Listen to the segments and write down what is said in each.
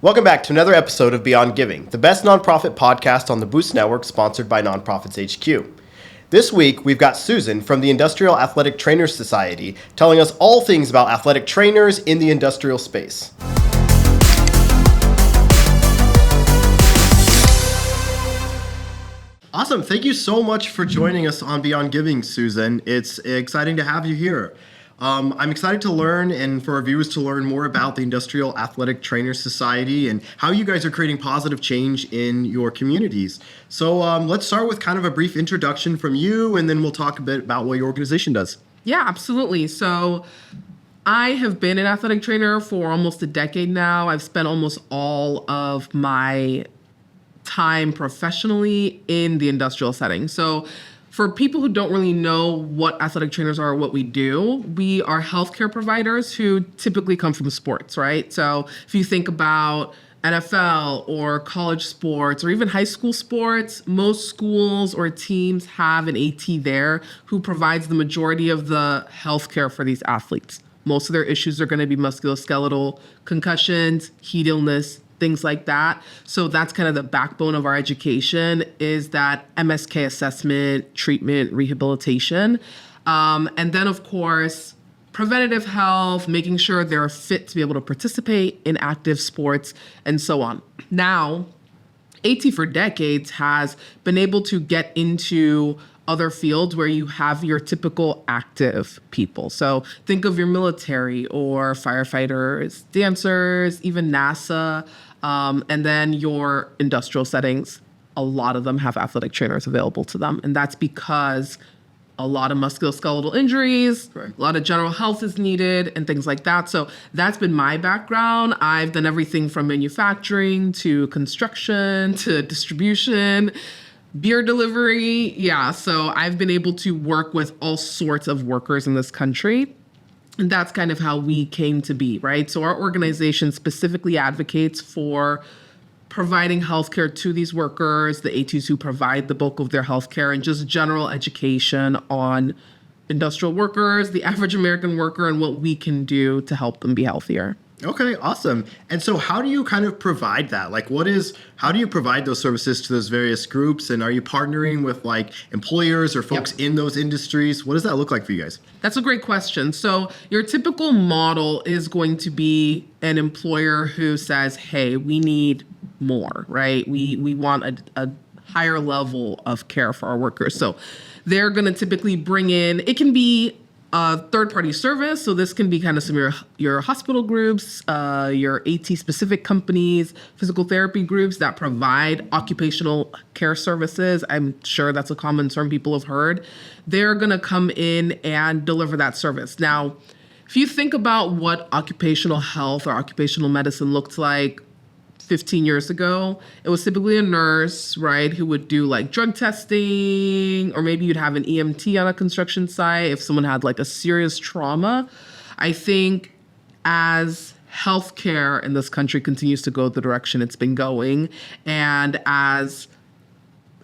Welcome back to another episode of Beyond Giving, the best nonprofit podcast on the Boost Network sponsored by Nonprofits HQ. This week, we've got Susan from the Industrial Athletic Trainers Society telling us all things about athletic trainers in the industrial space. Awesome. Thank you so much for joining us on Beyond Giving, Susan. It's exciting to have you here. I'm excited to learn and for our viewers to learn more about the Industrial Athletic Trainers Society and how you guys are creating positive change in your communities. So let's start with kind of a brief introduction from you, and then we'll talk a bit about what your organization does. Yeah, absolutely. So I have been an athletic trainer for almost a decade now. I've spent almost all of my time professionally in the industrial setting. So for people who don't really know what athletic trainers are or what we do, we are healthcare providers who typically come from sports, right? So if you think about NFL or college sports or even high school sports, most schools or teams have an AT there who provides the majority of the healthcare for these athletes. Most of their issues are going to be musculoskeletal, concussions, heat illness, things like that. So that's kind of the backbone of our education is that MSK assessment, treatment, rehabilitation. And then, of course, preventative health, making sure they're fit to be able to participate in active sports and so on. Now, AT for decades has been able to get into other fields where you have your typical active people. So think of your military or firefighters, dancers, even NASA, and then your industrial settings. A lot of them have athletic trainers available to them. And that's because a lot of musculoskeletal injuries, right, a lot of general health is needed and things like that. So that's been my background. I've done everything from manufacturing to construction to distribution, beer delivery. Yeah, so I've been able to work with all sorts of workers in this country. And that's kind of how we came to be, right? So our organization specifically advocates for providing healthcare to these workers, the ATs who provide the bulk of their healthcare, and just general education on industrial workers, the average American worker, and what we can do to help them be healthier. Okay, awesome. And so how do you kind of provide that? How do you provide those services to those various groups? And are you partnering with like employers or folks in those industries? What does that look like for you guys? That's a great question. So your typical model is going to be an employer who says, hey, we need more, right? We want a higher level of care for our workers. So they're going to typically bring in, it can be a third-party service. So this can be kind of some of your hospital groups, your AT-specific companies, physical therapy groups that provide occupational care services. I'm sure that's a common term people have heard. They're going to come in and deliver that service. Now, if you think about what occupational health or occupational medicine looked like 15 years ago, it was typically a nurse, right, who would do like drug testing, or maybe you'd have an EMT on a construction site if someone had like a serious trauma. I think as healthcare in this country continues to go the direction it's been going, and as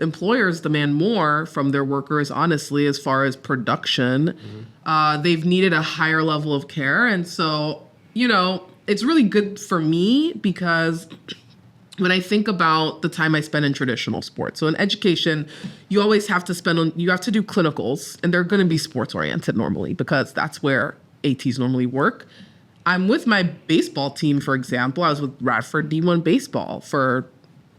employers demand more from their workers, honestly, as far as production, they've needed a higher level of care. And so, it's really good for me because when I think about the time I spend in traditional sports, so in education, you always have to you have to do clinicals, and they're going to be sports oriented normally because that's where ATs normally work. I'm with my baseball team, for example. I was with Radford D1 baseball for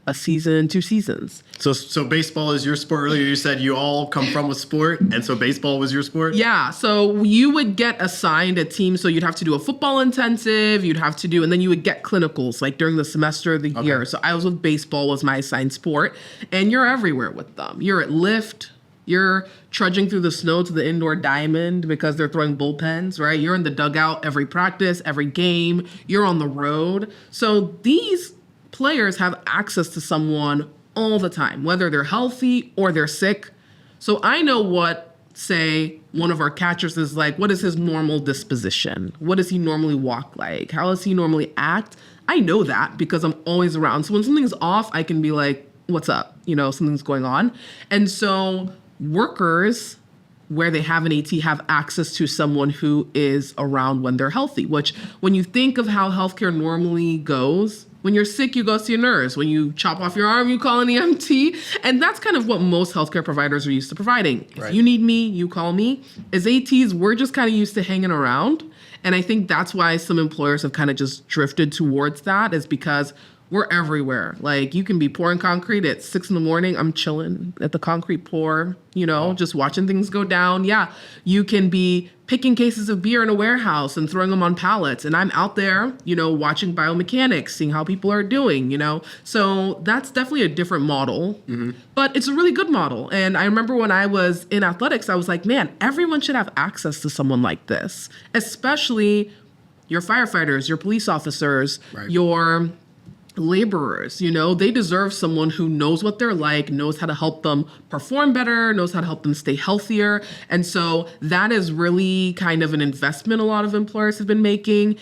a season, 2 seasons. So baseball is your sport. Earlier you said you all come from a sport, and so baseball was your sport? Yeah, so you would get assigned a team, so you'd have to do a football intensive, and then you would get clinicals, like during the semester of the year. So I was with baseball was my assigned sport, and you're everywhere with them. You're at lift, you're trudging through the snow to the indoor diamond because they're throwing bullpens, right? You're in the dugout every practice, every game, you're on the road. So these players have access to someone all the time, whether they're healthy or they're sick. So I know what, say, one of our catchers is like, what is his normal disposition? What does he normally walk like? How does he normally act? I know that because I'm always around. So when something's off, I can be like, what's up? Something's going on. And so workers where they have an AT have access to someone who is around when they're healthy, which when you think of how healthcare normally goes, When you're sick, you go see a nurse. When you chop off your arm, you call an EMT. And that's kind of what most healthcare providers are used to providing. Right. If you need me, you call me. As ATs, we're just kind of used to hanging around. And I think that's why some employers have kind of just drifted towards that, is because we're everywhere. Like, you can be pouring concrete at 6 a.m. I'm chilling at the concrete pour, just watching things go down. Yeah. You can be picking cases of beer in a warehouse and throwing them on pallets. And I'm out there, watching biomechanics, seeing how people are doing, So that's definitely a different model, but it's a really good model. And I remember when I was in athletics, I was like, man, everyone should have access to someone like this, especially your firefighters, your police officers, Right. your laborers. They deserve someone who knows what they're like, knows how to help them perform better, knows how to help them stay healthier. And so that is really kind of an investment a lot of employers have been making.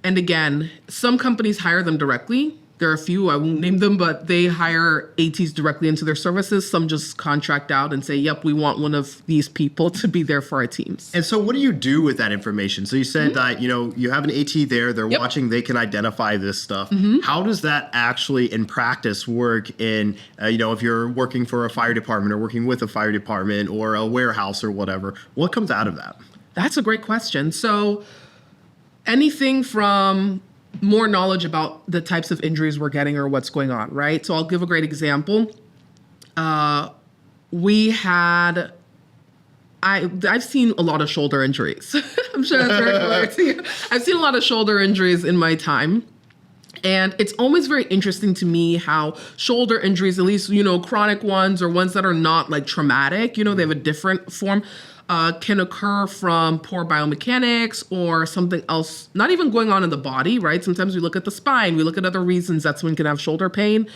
And again, some companies hire them directly. There are a few, I won't name them, but they hire ATs directly into their services. Some just contract out and say, yep, we want one of these people to be there for our teams. And so what do you do with that information? So you said that, you have an AT there, they're watching, they can identify this stuff. How does that actually in practice work in, if you're working for a fire department or working with a fire department or a warehouse or whatever, what comes out of that? That's a great question. So anything from more knowledge about the types of injuries we're getting or what's going on, right? So I'll give a great example. I've seen a lot of shoulder injuries. I'm sure that's very familiar to you. I've seen a lot of shoulder injuries in my time. And it's always very interesting to me how shoulder injuries, at least, chronic ones or ones that are not like traumatic, they have a different form, can occur from poor biomechanics or something else, not even going on in the body, right? Sometimes we look at the spine, we look at other reasons that someone can have shoulder pain.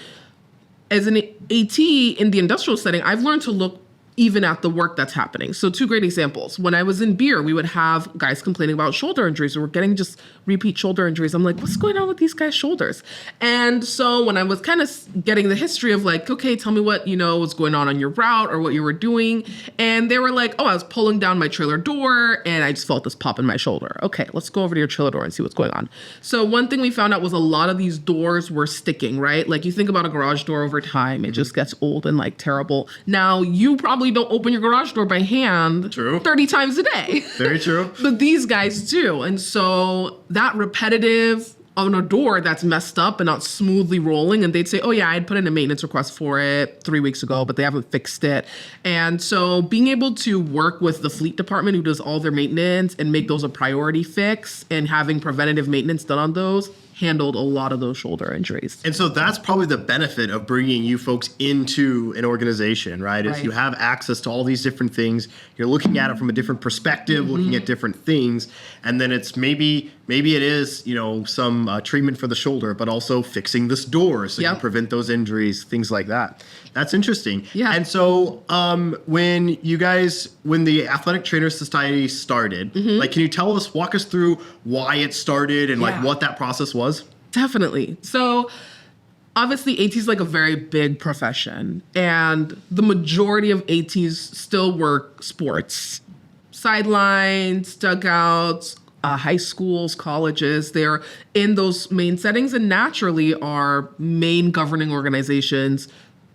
As an AT in the industrial setting, I've learned to look even at the work that's happening. So 2 great examples. When I was in beer, we would have guys complaining about shoulder injuries. We were getting just repeat shoulder injuries. I'm like, what's going on with these guys' shoulders? And so when I was kind of getting the history of like, okay, tell me what, was going on your route or what you were doing. And they were like, oh, I was pulling down my trailer door and I just felt this pop in my shoulder. Okay, let's go over to your trailer door and see what's going on. So one thing we found out was a lot of these doors were sticking, right? Like, you think about a garage door over time, it just gets old and like terrible. Now, you probably don't open your garage door by hand. True. 30 times a day. Very true. But these guys do. And so that repetitive on a door that's messed up and not smoothly rolling, and they'd say, oh yeah, I'd put in a maintenance request for it 3 weeks ago, but they haven't fixed it. And so being able to work with the fleet department who does all their maintenance and make those a priority fix and having preventative maintenance done on those handled a lot of those shoulder injuries. And so that's probably the benefit of bringing you folks into an organization, right? Is Right. you have access to all these different things. You're looking at it from a different perspective, looking at different things. And then it's maybe it is, some treatment for the shoulder, but also fixing this door so you Yep. prevent those injuries, things like that. That's interesting. Yeah. And so when the Athletic Trainers Society started, like, can you walk us through why it started and like Yeah. what that process was? Definitely. So obviously AT is like a very big profession, and the majority of ATs still work sports, sidelines, dugouts, high schools, colleges. They're in those main settings, and naturally our main governing organizations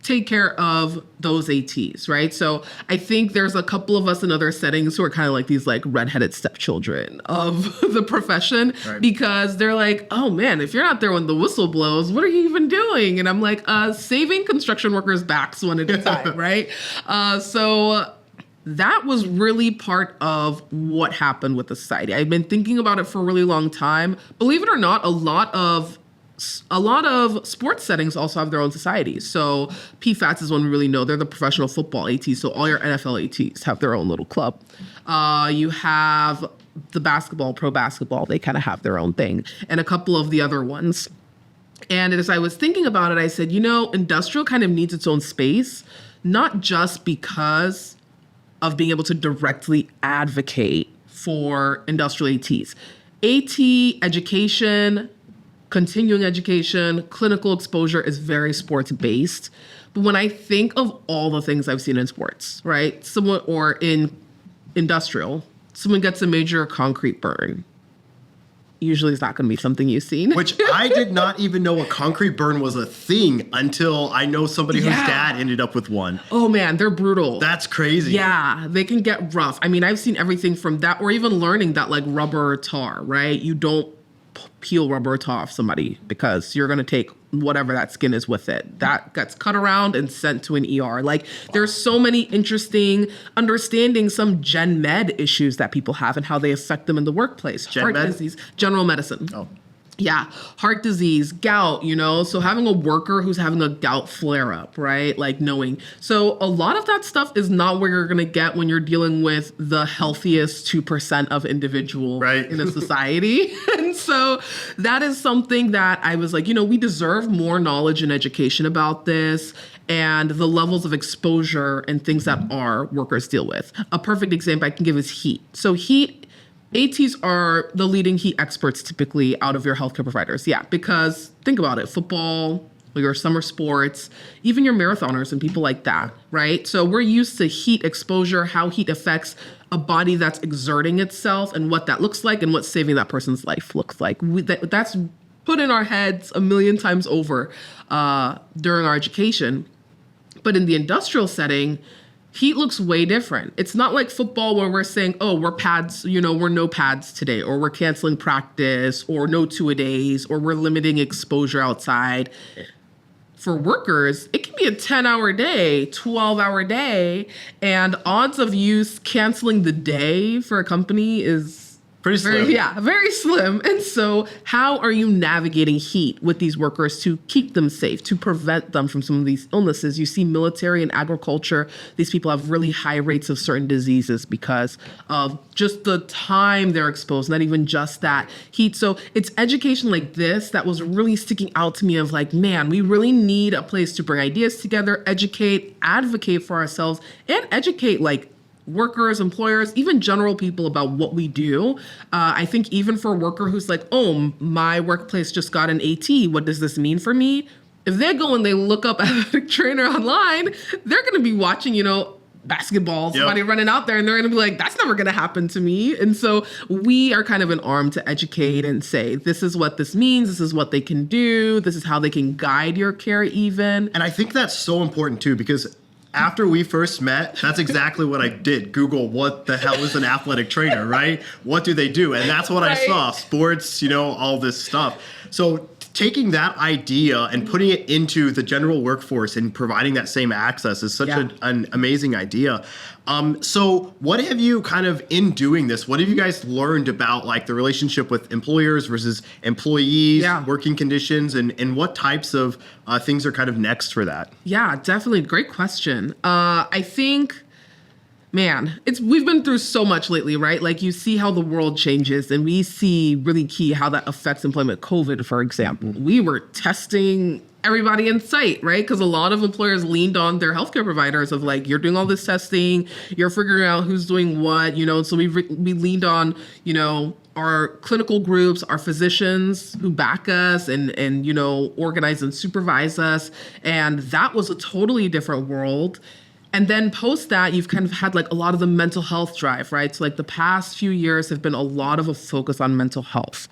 take care of those ATs, right? So I think there's a couple of us in other settings who are kind of like these like redheaded stepchildren of the profession, Right. because they're like, oh man, if you're not there when the whistle blows, what are you even doing? And I'm like, saving construction workers' backs one at a time, right? So that was really part of what happened with the society. I've been thinking about it for a really long time. Believe it or not, a lot of sports settings also have their own societies. So PFATS is one we really know. They're the professional football ATs. So all your NFL ATs have their own little club. You have the basketball, pro basketball. They kind of have their own thing. And a couple of the other ones. And as I was thinking about it, I said, industrial kind of needs its own space, not just because of being able to directly advocate for industrial ATs. AT education, continuing education, clinical exposure is very sports based. But when I think of all the things I've seen in sports, right? Or in industrial, someone gets a major concrete burn. usually is not going to be something you've seen. Which I did not even know a concrete burn was a thing until I know somebody whose dad ended up with one. Oh man, they're brutal. That's crazy. Yeah, they can get rough. I mean, I've seen everything from that, or even learning that like rubber tar, right? You don't peel rubber tar off somebody because you're going to take whatever that skin is with it. That gets cut around and sent to an ER. Like there's so many interesting understanding some gen med issues that people have and how they affect them in the workplace. Heart disease, general medicine. Oh. Yeah, heart disease, gout, so having a worker who's having a gout flare up, right? Like knowing. So a lot of that stuff is not where you're going to get when you're dealing with the healthiest 2% of individual in a society. And so that is something that I was like, we deserve more knowledge and education about this and the levels of exposure and things that our workers deal with. A perfect example I can give is heat. So heat, ATs are the leading heat experts typically out of your healthcare providers. Yeah, because think about it, football, your summer sports, even your marathoners and people like that, right? So we're used to heat exposure, how heat affects a body that's exerting itself and what that looks like and what saving that person's life looks like. That's put in our heads a million times over during our education. But in the industrial setting, heat looks way different. It's not like football where we're saying, oh, we're pads, we're no pads today, or we're canceling practice, or no two-a-days, or we're limiting exposure outside. For workers, it can be a 10-hour day, 12-hour day, and odds of you canceling the day for a company is pretty slim. Very slim. And so how are you navigating heat with these workers to keep them safe, to prevent them from some of these illnesses? You see military and agriculture, these people have really high rates of certain diseases because of just the time they're exposed, not even just that heat. So it's education like this that was really sticking out to me of like, man, we really need a place to bring ideas together, educate, advocate for ourselves, and educate like workers, employers, even general people about what we do. I think even for a worker who's like, oh, my workplace just got an AT, what does this mean for me? If they go and they look up athletic trainer online, they're going to be watching, basketball, somebody running out there, and they're going to be like, that's never going to happen to me. And so we are kind of an arm to educate and say, this is what this means. This is what they can do. This is how they can guide your care even. And I think that's so important too, because after we first met, that's exactly what I did. Google what the hell is an athletic trainer, right? What do they do? And that's what I saw. Sports, all this stuff. So taking that idea and putting it into the general workforce and providing that same access is such an amazing idea. So what have you kind of, in doing this, what have you guys learned about like the relationship with employers versus employees, working conditions, and what types of things are kind of next for that? Yeah, definitely. Great question. I think, man, we've been through so much lately, right? Like you see how the world changes and we see really key how that affects employment. COVID, for example, we were testing everybody in sight, right? Because a lot of employers leaned on their healthcare providers of like, you're doing all this testing, you're figuring out who's doing what, so we leaned on, our clinical groups, our physicians who back us and organize and supervise us. And that was a totally different world. And then post that, you've kind of had like a lot of the mental health drive, right? So like the past few years have been a lot of a focus on mental health.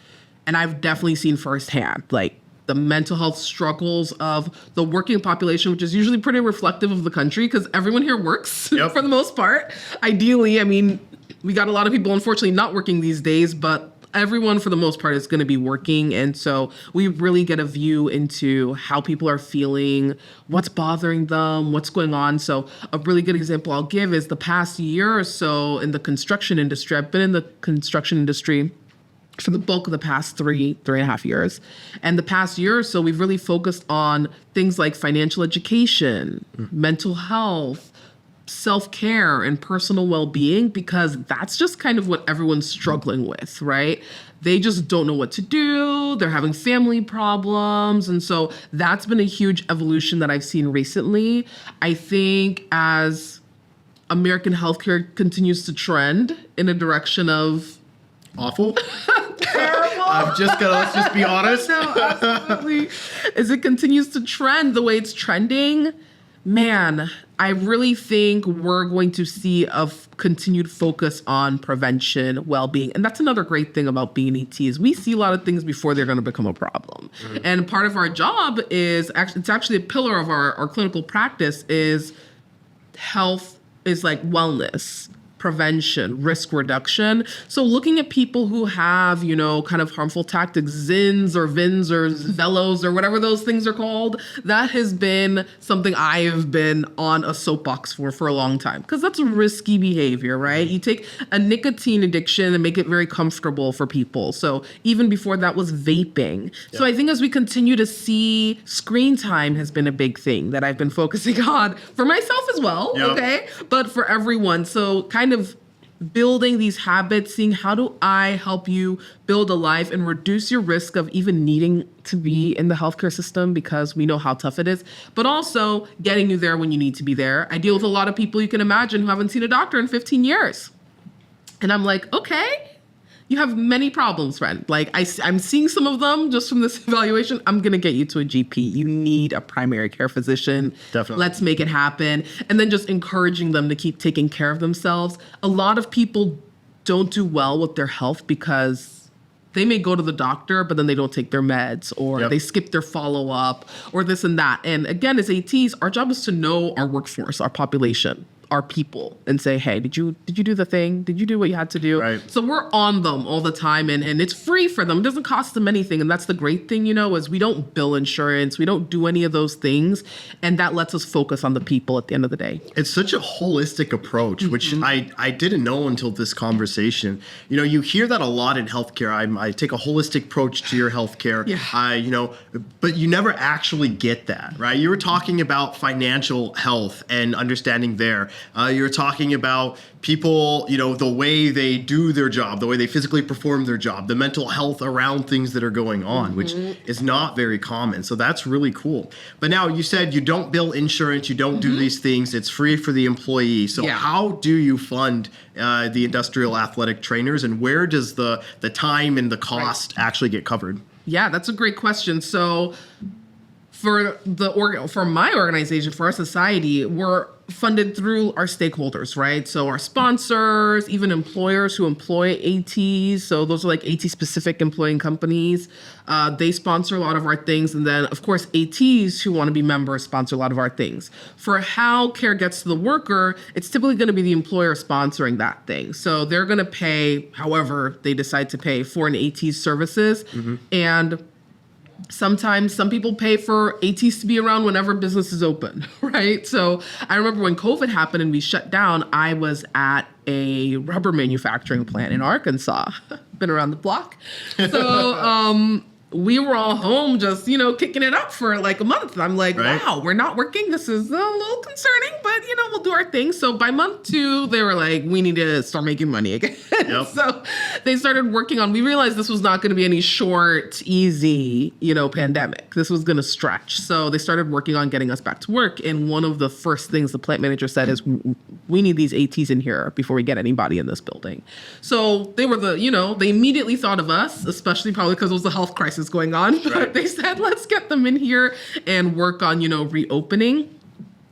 And I've definitely seen firsthand, like the mental health struggles of the working population, which is usually pretty reflective of the country because everyone here works for the most part. Ideally, I mean, we got a lot of people, unfortunately, not working these days, but everyone for the most part is going to be working. And so we really get a view into how people are feeling, what's bothering them, what's going on. So a really good example I'll give is the past year or so in the construction industry. I've been in the construction industry for the bulk of the past three and a half years. And the past year or so, we've really focused on things like financial education, mental health, self-care, and personal well-being, because that's just kind of what everyone's struggling with, right? They just don't know what to do. They're having family problems. And so that's been a huge evolution that I've seen recently. I think as American healthcare continues to trend in a direction of awful. Terrible. Let's just be honest. No, absolutely. As it continues to trend the way it's trending, Man, I really think we're going to see a continued focus on prevention, well-being. And that's another great thing about being ET is we see a lot of things before they're going to become a problem. And part of our job is it's actually a pillar of our clinical practice is health is like wellness, prevention, risk reduction. So looking at people who have, kind of harmful tactics, ZINs or VINs or Velos or whatever those things are called, that has been something I have been on a soapbox for a long time because that's a risky behavior, right? You take a nicotine addiction and make it very comfortable for people. So even before that was vaping. So I think as we continue to see screen time has been a big thing that I've been focusing on for myself as well, okay? But for everyone. So kind of building these habits, seeing how do I help you build a life and reduce your risk of even needing to be in the healthcare system because we know how tough it is, but also getting you there when you need to be there. I deal with a lot of people you can imagine who haven't seen a doctor in 15 years. And I'm like, okay, you have many problems, friend. Like I'm seeing some of them just from this evaluation. I'm going to get you to a GP. You need a primary care physician. Definitely. Let's make it happen. And then just encouraging them to keep taking care of themselves. A lot of people don't do well with their health because they may go to the doctor, but then they don't take their meds or they skip their follow-up or this and that. And again, as ATs, our job is to know our workforce, our population, our people, and say, hey, did you do the thing? Did you do what you had to do? Right. So we're on them all the time, and it's free for them. It doesn't cost them anything. And that's the great thing, is we don't bill insurance. We don't do any of those things. And that lets us focus on the people at the end of the day. It's such a holistic approach, which I didn't know until this conversation. You hear that a lot in healthcare. I take a holistic approach to your healthcare. But you never actually get that, right? You were talking about financial health and understanding there. You're talking about people, the way they do their job, the way they physically perform their job, the mental health around things that are going on, which is not very common. So that's really cool. But now you said you don't bill insurance, you don't do these things. It's free for the employee. So how do you fund the industrial athletic trainers, and where does the time and the cost actually get covered? Yeah, that's a great question. So for my organization, for our society, we're funded through our stakeholders, right? So our sponsors, even employers who employ ATs. So those are like AT-specific employing companies. They sponsor a lot of our things. And then, of course, ATs who want to be members sponsor a lot of our things. For how care gets to the worker, it's typically going to be the employer sponsoring that thing. So they're going to pay however they decide to pay for an AT's services. And sometimes some people pay for ATs to be around whenever business is open, right? So I remember when COVID happened and we shut down, I was at a rubber manufacturing plant in Arkansas. Been around the block. So we were all home just, kicking it up for like a month. I'm like, wow, we're not working. This is a little concerning, but, we'll do our thing. So by month 2, they were like, we need to start making money again. So they started working on, we realized this was not going to be any short, easy, pandemic. This was going to stretch. So they started working on getting us back to work. And one of the first things the plant manager said is, we need these ATs in here before we get anybody in this building. So they were they immediately thought of us, especially probably because it was a health crisis going on, but they said, let's get them in here and work on, reopening.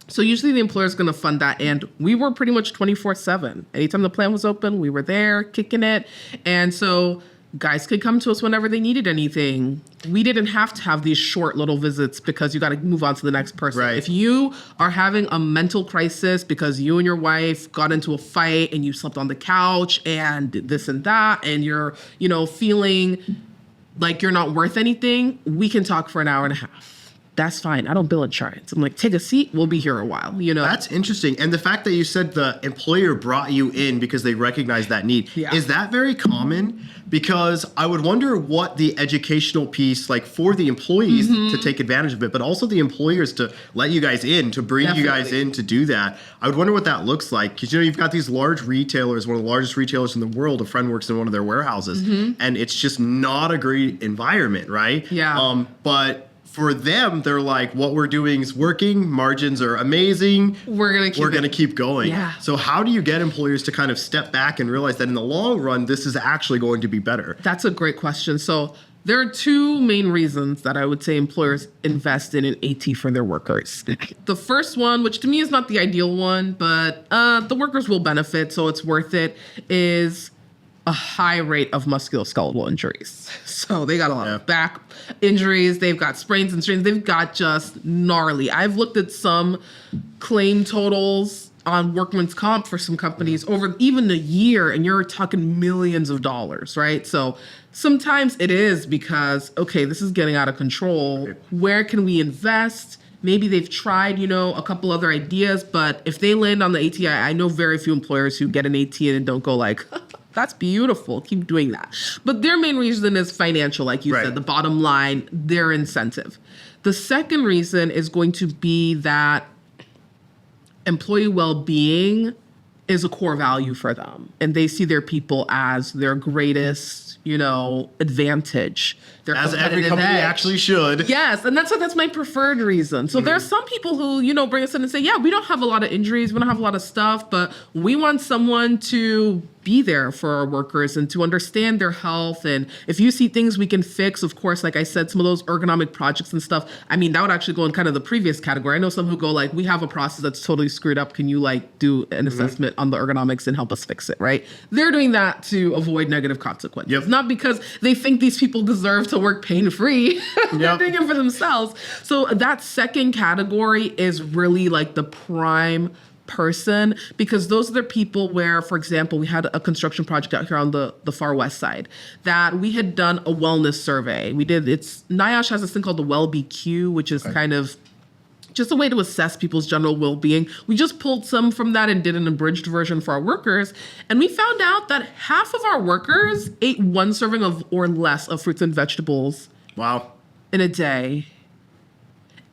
So usually the employer is going to fund that. And we were pretty much 24/7. Anytime the plant was open, we were there kicking it. And so guys could come to us whenever they needed anything. We didn't have to have these short little visits because you got to move on to the next person. Right. If you are having a mental crisis because you and your wife got into a fight and you slept on the couch and this and that, and you're, feeling like you're not worth anything, we can talk for an hour and a half. That's fine. I don't bill insurance. I'm like, take a seat. We'll be here a while, That's interesting. And the fact that you said the employer brought you in because they recognize that need, is that very common? Because I would wonder what the educational piece, like for the employees to take advantage of it, but also the employers to let you guys in, to bring you guys in to do that. I would wonder what that looks like. Because, you've got these large retailers, one of the largest retailers in the world. A friend works in one of their warehouses, and it's just not a great environment, right? Yeah. But for them, they're like, what we're doing is working. Margins are amazing. We're gonna keep going. Yeah. So how do you get employers to kind of step back and realize that in the long run, this is actually going to be better? That's a great question. So There are two main reasons that I would say employers invest in an AT for their workers. The first one, which to me is not the ideal one, but the workers will benefit, so it's worth it, is a high rate of musculoskeletal injuries. So they got a lot of back injuries, they've got sprains and strains, they've got just gnarly. I've looked at some claim totals on workman's comp for some companies over even a year, and you're talking millions of dollars, right? So sometimes it is because, okay, this is getting out of control. Where can we invest? Maybe they've tried, a couple other ideas, but if they land on the ATI, I know very few employers who get an AT and don't go like, that's beautiful, keep doing that. But their main reason is financial, like you said, the bottom line, their incentive. The second reason is going to be that employee well-being is a core value for them, and they see their people as their greatest, advantage. Their as every company edge. Actually should. Yes, and that's my preferred reason. So there's some people who, bring us in and say, yeah, we don't have a lot of injuries, we don't have a lot of stuff, but we want someone to be there for our workers and to understand their health. And if you see things we can fix, of course, like I said, some of those ergonomic projects and stuff, that would actually go in kind of the previous category. I know some who go like, we have a process that's totally screwed up. Can you do an assessment on the ergonomics and help us fix it, right? They're doing that to avoid negative consequences. Yep. Not because they think these people deserve to work pain-free. They're doing it for themselves. So that second category is really like the prime person, because those are the people where, for example, we had a construction project out here on the far west side that we had done a wellness survey. NIOSH has this thing called the Well-BQ, which is kind of just a way to assess people's general well-being. We just pulled some from that and did an abridged version for our workers. And we found out that half of our workers ate one serving of or less of fruits and vegetables in a day.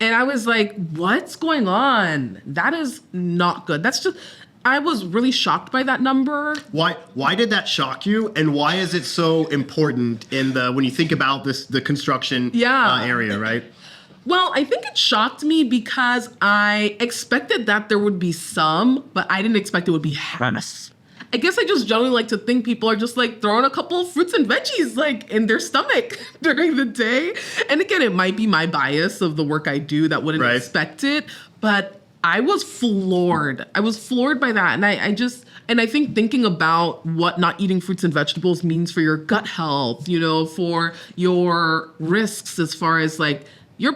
And I was like, what's going on? That is not good. I was really shocked by that number. Why did that shock you? And why is it so important when you think about the construction area, right? Well, I think it shocked me because I expected that there would be some, but I didn't expect it would be half. I guess I just generally like to think people are just throwing a couple of fruits and veggies in their stomach during the day. And again, it might be my bias of the work I do that wouldn't expect it, but I was floored. I was floored by that. And I think thinking about what not eating fruits and vegetables means for your gut health, for your risks as far as your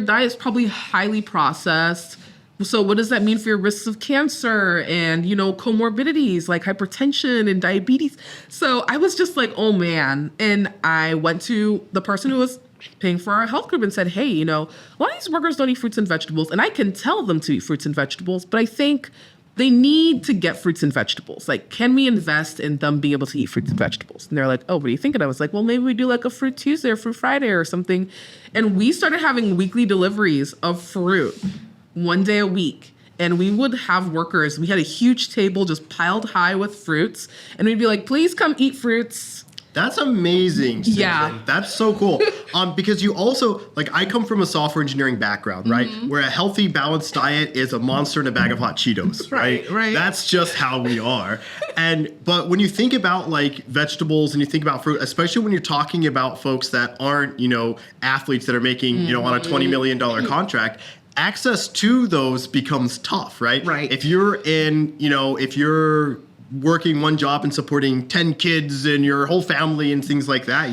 diet is probably highly processed. So what does that mean for your risks of cancer and, comorbidities like hypertension and diabetes? So I was just like, oh man. And I went to the person who was paying for our health group and said, hey, a lot of these workers don't eat fruits and vegetables. And I can tell them to eat fruits and vegetables, but I think they need to get fruits and vegetables. Can we invest in them being able to eat fruits and vegetables? And they're like, oh, what do you think? And I was like, well, maybe we do a Fruit Tuesday or Fruit Friday or something. And we started having weekly deliveries of fruit. One day a week. And we would have workers. We had a huge table just piled high with fruits. And we'd be like, please come eat fruits. That's amazing, Susan. Yeah. That's so cool. Because you also, I come from a software engineering background, right? Where a healthy, balanced diet is a monster in a bag of hot Cheetos, right? Right. That's just how we are. But when you think about vegetables and you think about fruit, especially when you're talking about folks that aren't, athletes that are making, on a $20 million contract, access to those becomes tough, right? Right. If you're if you're working one job and supporting 10 kids and your whole family and things like that,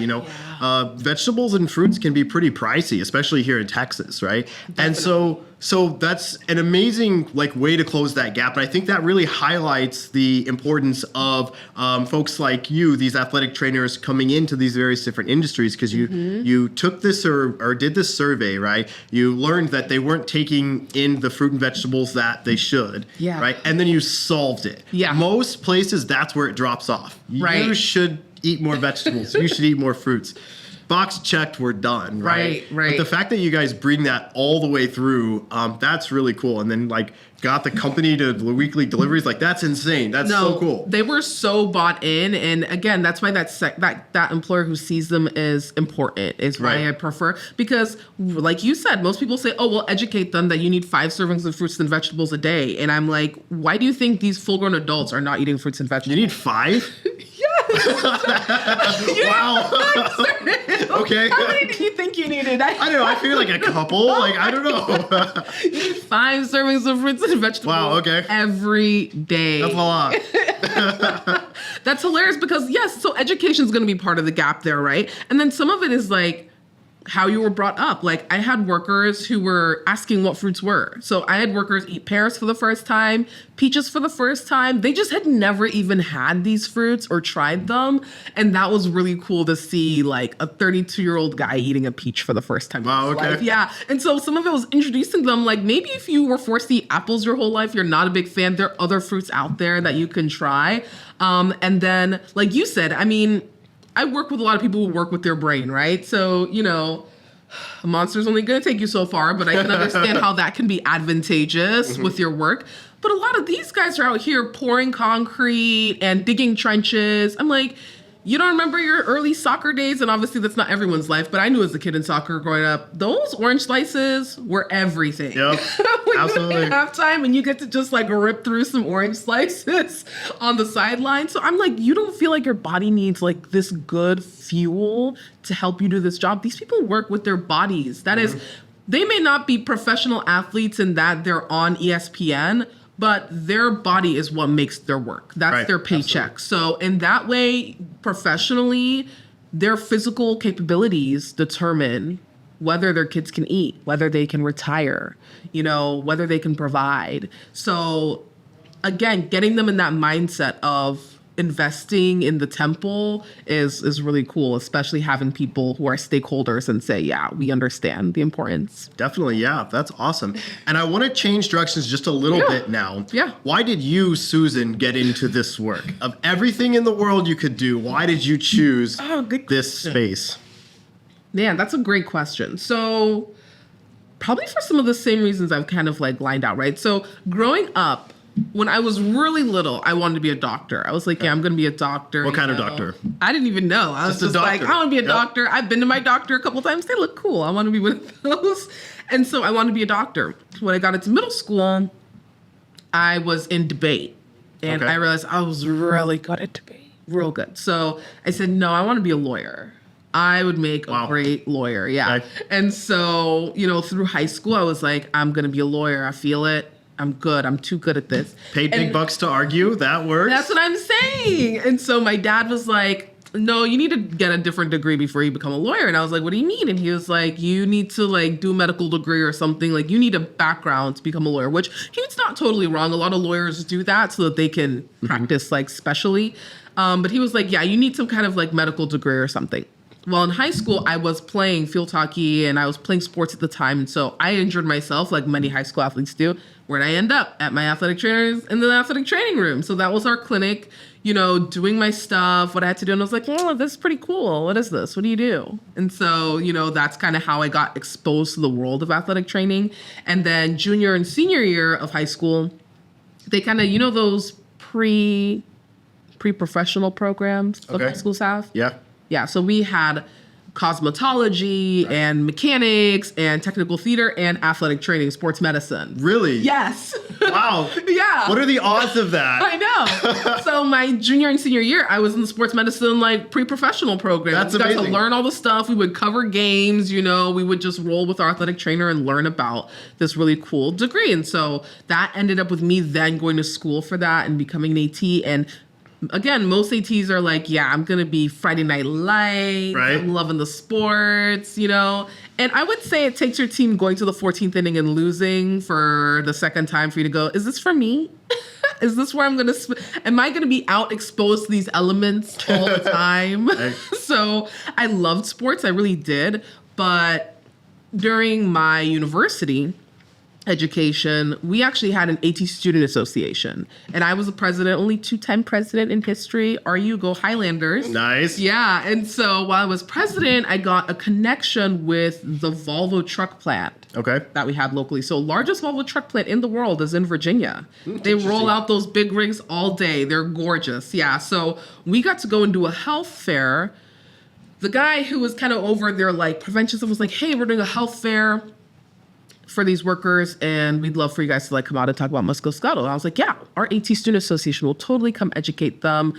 vegetables and fruits can be pretty pricey, especially here in Texas, right? Definitely. And so that's an amazing way to close that gap. And I think that really highlights the importance of folks like you, these athletic trainers coming into these various different industries, because you took this or did this survey, right? You learned that they weren't taking in the fruit and vegetables that they should, right? And then you solved it. Yeah. Most places, that's where it drops off. Right. You should eat more vegetables. You should eat more fruits. Box checked, we're done, right? Right. But the fact that you guys bring that all the way through, that's really cool. And then got the company to the weekly deliveries, that's insane. That's so cool. They were so bought in, and again, that's why that employer who sees them is important. Is why I prefer, because like you said, most people say, oh, well, educate them that you need 5 servings of fruits and vegetables a day, and I'm like, why do you think these full-grown adults are not eating fruits and vegetables? You need 5? Wow. Okay. How many do you think you needed? I know. I feel like a couple. Like, I don't know. You need 5 servings of fruits and vegetables. Wow, okay. Every day. That's a lot. That's hilarious because, yes, so education is going to be part of the gap there, right? And then some of it is like how you were brought up. Like, I had workers who were asking what fruits were. So I had workers eat pears for the first time, peaches for the first time. They just had never even had these fruits or tried them. And that was really cool to see, like, a 32-year-old guy eating a peach for the first time. Wow, in his okay. life. Yeah. And so some of it was introducing them, like, maybe if you were forced to eat apples your whole life, you're not a big fan, there are other fruits out there that you can try. And then, like you said, I mean, I work with a lot of people who work with their brain, right? So, you know, a monster's only going to take you so far, but I can understand how that can be advantageous with your work. But a lot of these guys are out here pouring concrete and digging trenches. I'm like, you don't remember your early soccer days? And obviously that's not everyone's life, but I knew as a kid in soccer growing up, those orange slices were everything. Yep, When absolutely. you're at halftime and you get to just like rip through some orange slices on the sideline. So I'm like, you don't feel like your body needs like this good fuel to help you do this job. These people work with their bodies. That is, they may not be professional athletes in that they're on ESPN, but their body is what makes their work. That's Right, their paycheck. absolutely. So in that way, professionally, their physical capabilities determine whether their kids can eat, whether they can retire, you know, whether they can provide. So again, getting them in that mindset of investing in the temple is really cool, especially having people who are stakeholders and say, yeah, we understand the importance. Definitely, yeah, that's awesome. And I want to change directions just a little bit now. Yeah. Why did you, Susan, get into this work? Of everything in the world you could do, why did you choose Good this space? Man, that's a great question. So probably for some of the same reasons I've kind of like lined out, right? So growing up, when I was really little, I wanted to be a doctor. I was like, yeah, I'm going to be a doctor. What kind of know. doctor? I didn't even know. I was Just a just like, doctor. I want to be a Yep. doctor. I've been to my doctor a couple times. They look cool. I want to be one of those. And so I wanted to be a doctor. When I got into middle school, I was in debate. And Okay. I realized I was really good at debate. Real good. So I said, no, I want to be a lawyer. I would make Wow. a great lawyer. Yeah. Okay. And so, you know, through high school, I was like, I'm going to be a lawyer. I feel it. I'm good. I'm too good at this. Paid big And bucks to argue, that works. that's what I'm saying. And so my dad was like, no, you need to get a different degree before you become a lawyer. And I was like, what do you mean? And he was like, you need to like do a medical degree or something. Like you need a background to become a lawyer, which he was not totally wrong. A lot of lawyers do that so that they can practice like specially. But he was like, yeah, you need some kind of like medical degree or something. Well, in high school, I was playing field hockey and I was playing sports at the time. And so I injured myself like many high school athletes do. Where'd I end up? At my athletic trainers in the athletic training room. So that was our clinic, you know, doing my stuff, what I had to do. And I was like, oh, this is pretty cool. What is this? What do you do? And so, you know, that's kind of how I got exposed to the world of athletic training. And then junior and senior year of high school, they kind of, you know, those pre-professional programs that Okay. high schools have? Yeah. Yeah, so we had cosmetology and mechanics and technical theater and athletic training, sports medicine. Really? Yes. Wow. Yeah. What are the odds of that? I know. So my junior and senior year, I was in the sports medicine like pre-professional program. That's we got amazing. to learn all the stuff. We would cover games, you know, we would just roll with our athletic trainer and learn about this really cool degree. And so that ended up with me then going to school for that and becoming an AT. And again, most ATs are like, yeah, I'm going to be Friday Night Lights. Right. I'm loving the sports, you know. And I would say it takes your team going to the 14th inning and losing for the second time for you to go, is this for me? Is this where I'm going to, am I going to be out exposed to these elements all the time? Right. So I loved sports. I really did. But during my university education, we actually had an AT student association. And I was the president, only 2-time president in history. Go Highlanders. Nice. Yeah. And so while I was president, I got a connection with the Volvo truck plant Okay. that we have locally. So largest Volvo truck plant in the world is in Virginia. They roll interesting. out those big rigs all day. They're gorgeous. Yeah. So we got to go and do a health fair. The guy who was kind of over their like prevention stuff was like, hey, we're doing a health fair for these workers, and we'd love for you guys to like come out and talk about musculoskeletal. And I was like, yeah, our AT Student Association will totally come educate them.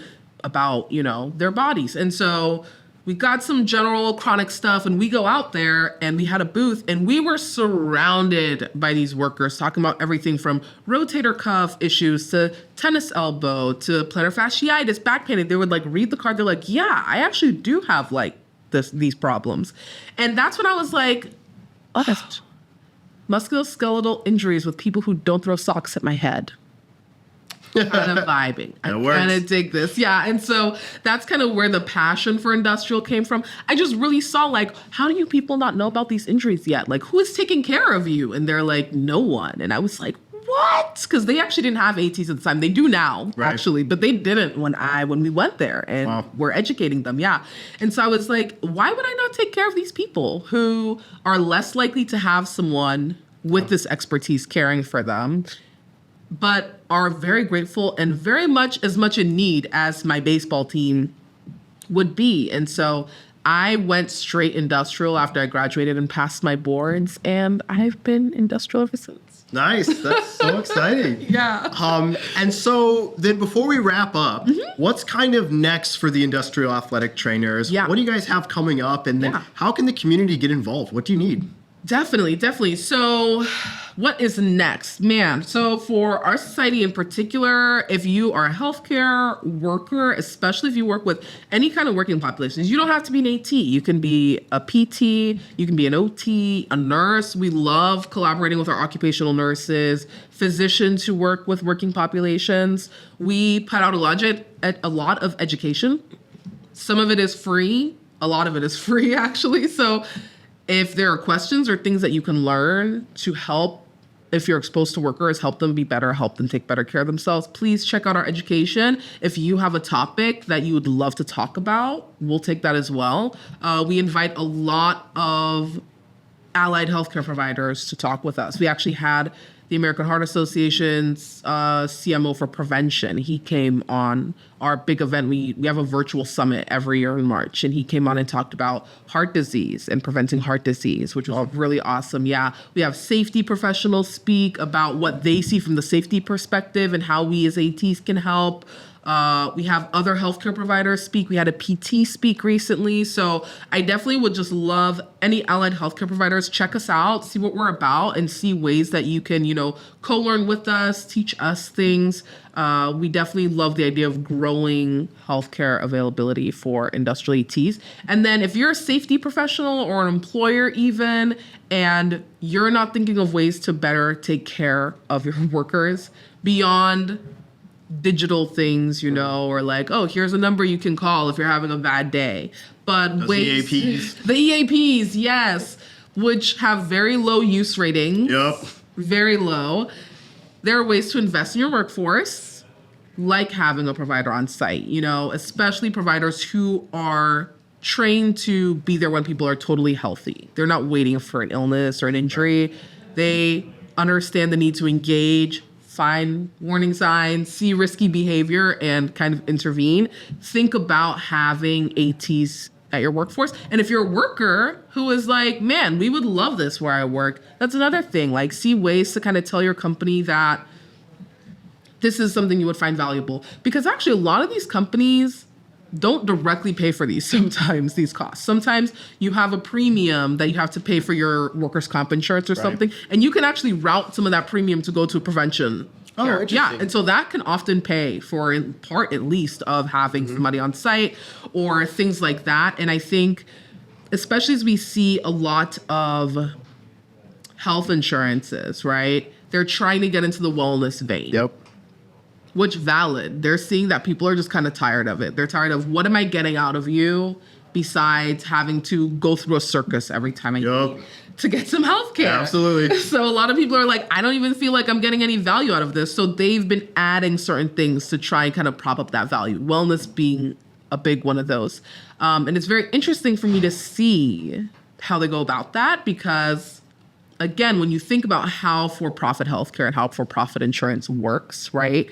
about, their bodies. And so we got some general chronic stuff, and we go out there and we had a booth, and we were surrounded by these workers talking about everything from rotator cuff issues to tennis elbow to plantar fasciitis, back pain. They would like read the card. They're like, yeah, I actually do have like these problems. And that's when I was like, musculoskeletal injuries with people who don't throw socks at my head. Kind of vibing. I kind of dig this. Yeah. And so that's kind of where the passion for industrial came from. I just really saw like, how do you people not know about these injuries yet? Like, who is taking care of you? And they're like, no one. And I was like, what? Because they actually didn't have ATs at the time. They do now, actually, but they didn't when we went there, and we're educating them. Yeah. And so I was like, why would I not take care of these people who are less likely to have someone with this expertise caring for them, but are very grateful and very much as much in need as my baseball team would be. And so I went straight industrial after I graduated and passed my boards, and I've been industrial ever since. Nice. That's so exciting. Yeah. And so then before we wrap up, what's kind of next for the industrial athletic trainers? Yeah. What do you guys have coming up? And then how can the community get involved? What do you need? Definitely. So what is next? Man, so for our society in particular, if you are a healthcare worker, especially if you work with any kind of working populations, you don't have to be an AT. You can be a PT, you can be an OT, a nurse. We love collaborating with our occupational nurses, physicians who work with working populations. We put out a lot of education. Some of it is free. A lot of it is free, actually. So if there are questions or things that you can learn to help, if you're exposed to workers, help them be better, help them take better care of themselves, please check out our education. If you have a topic that you would love to talk about, we'll take that as well. We invite a lot of allied healthcare providers to talk with us. We actually had the American Heart Association's CMO for prevention. He came on our big event. We have a virtual summit every year in March, and he came on and talked about heart disease and preventing heart disease, which was really awesome. Yeah, we have safety professionals speak about what they see from the safety perspective and how we as ATs can help. We have other healthcare providers speak. We had a PT speak recently. So I definitely would just love any allied healthcare providers, check us out, see what we're about, and see ways that you can, co-learn with us, teach us things. We definitely love the idea of growing healthcare availability for industrial ATs. And then if you're a safety professional or an employer even, and you're not thinking of ways to better take care of your workers beyond digital things, or like, oh, here's a number you can call if you're having a bad day. But the EAPs. The EAPs, yes, which have very low use rating. Yep. Very low. There are ways to invest in your workforce, like having a provider on site, especially providers who are trained to be there when people are totally healthy. They're not waiting for an illness or an injury. They understand the need to engage, find warning signs, see risky behavior, and kind of intervene. Think about having ATs at your workforce. And if you're a worker who is like, man, we would love this where I work, that's another thing. Like, see ways to kind of tell your company that this is something you would find valuable. Because actually, a lot of these companies don't directly pay for these costs. Sometimes you have a premium that you have to pay for your workers' comp insurance or something, and you can actually route some of that premium to go to prevention. Oh, interesting. Yeah, and so that can often pay for, in part at least, of having somebody on site or things like that. And I think, especially as we see a lot of health insurances, right? They're trying to get into the wellness vein. Yep. Which valid. They're seeing that people are just kind of tired of it. They're tired of, what am I getting out of you besides having to go through a circus every time I need to get some health care? Yeah, absolutely. So a lot of people are like, I don't even feel like I'm getting any value out of this. So they've been adding certain things to try and kind of prop up that value. Wellness being a big one of those. And it's very interesting for me to see how they go about that because, again, when you think about how for-profit healthcare and how for-profit insurance works, right?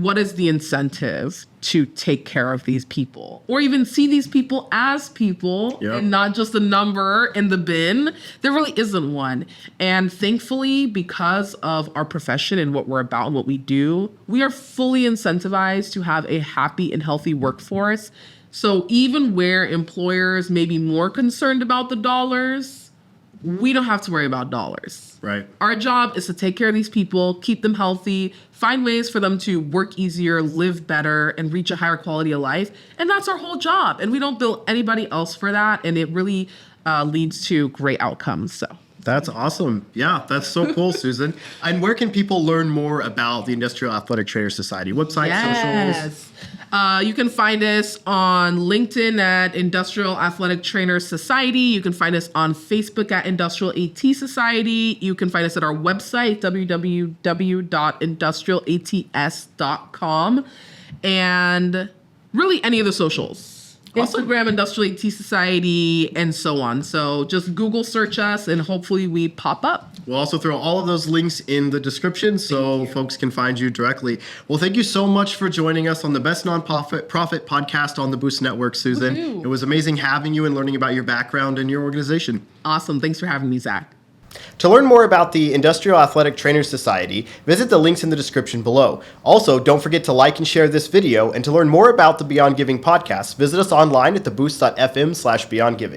what is the incentive to take care of these people or even see these people as people and not just a number in the bin? There really isn't one. And thankfully, because of our profession and what we're about and what we do, we are fully incentivized to have a happy and healthy workforce. So even where employers may be more concerned about the dollars, we don't have to worry about dollars. Right. Our job is to take care of these people, keep them healthy, find ways for them to work easier, live better, and reach a higher quality of life. And that's our whole job. And we don't bill anybody else for that. And it really leads to great outcomes. So that's awesome. Yeah, that's so cool, Susan. And where can people learn more about the Industrial Athletic Trainer Society? Website, socials? You can find us on LinkedIn at Industrial Athletic Trainer Society. You can find us on Facebook at Industrial AT Society. You can find us at our website, www.industrialats.com. And really any of the socials. Awesome. Instagram, Industrial AT Society, and so on. So just Google search us and hopefully we pop up. We'll also throw all of those links in the description so folks can find you directly. Well, thank you so much for joining us on the best nonprofit podcast on the Boost Network, Susan. Woo-hoo. It was amazing having you and learning about your background and your organization. Awesome. Thanks for having me, Zach. To learn more about the Industrial Athletic Trainers Society, visit the links in the description below. Also, don't forget to like and share this video, and to learn more about the Beyond Giving podcast, visit us online at theboost.fm/beyondgiving.